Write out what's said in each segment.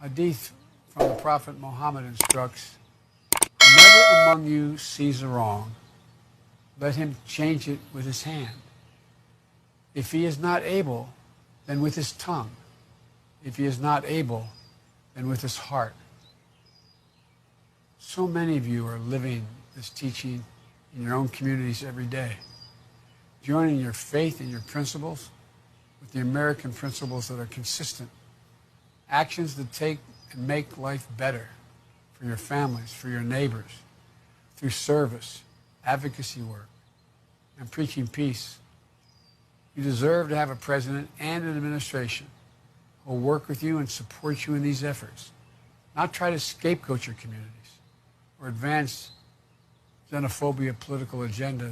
hadith from the Prophet Muhammad instructs, whomever among you sees a wrong, let him change it with his hand. If he is not able, then with his tongue. If he is not able, then with his heart. So many of you are living this teaching in your own communities every day, joining your faith and your principles with the American principles that are consistent, actions that take and make life better for your families, for your neighbors, through service, advocacy work, and preaching peace. You deserve to have a president and an administration who will work with you and support you in these efforts, not try to scapegoat your communities or advance xenophobic political agenda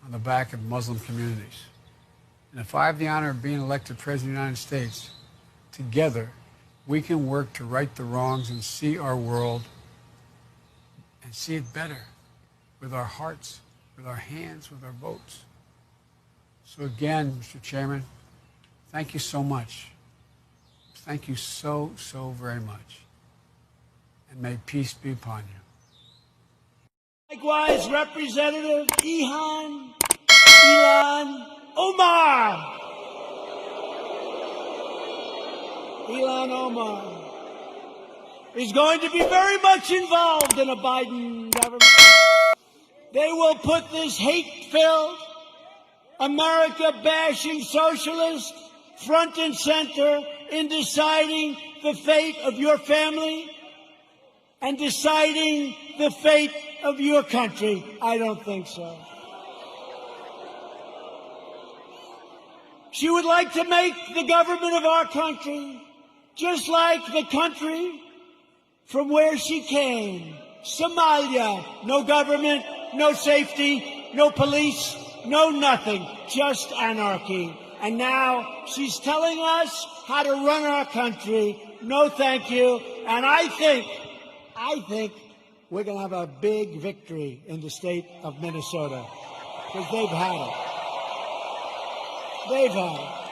on the back of Muslim communities. And if I have the honor of being elected President of the United States, together we can work to right the wrongs and see our world and see it better with our hearts, with our hands, with our votes. So again, Mr. Chairman, thank you so much. Thank you so, so very much. And may peace be upon you. Likewise, Representative Ilan Omar. Ilan Omar is going to be very much involved in a Biden government. They will put this hate-filled, America-bashing socialist front and center in deciding the fate of your family and deciding the fate of your country. I don't think so. She would like to make the government of our country just like the country from where she came, Somalia. No government, no safety, no police, no nothing, just anarchy. And now she's telling us how to run our country. No thank you. And I think we're going to have a big victory in the state of Minnesota, because they've had it. They've had it.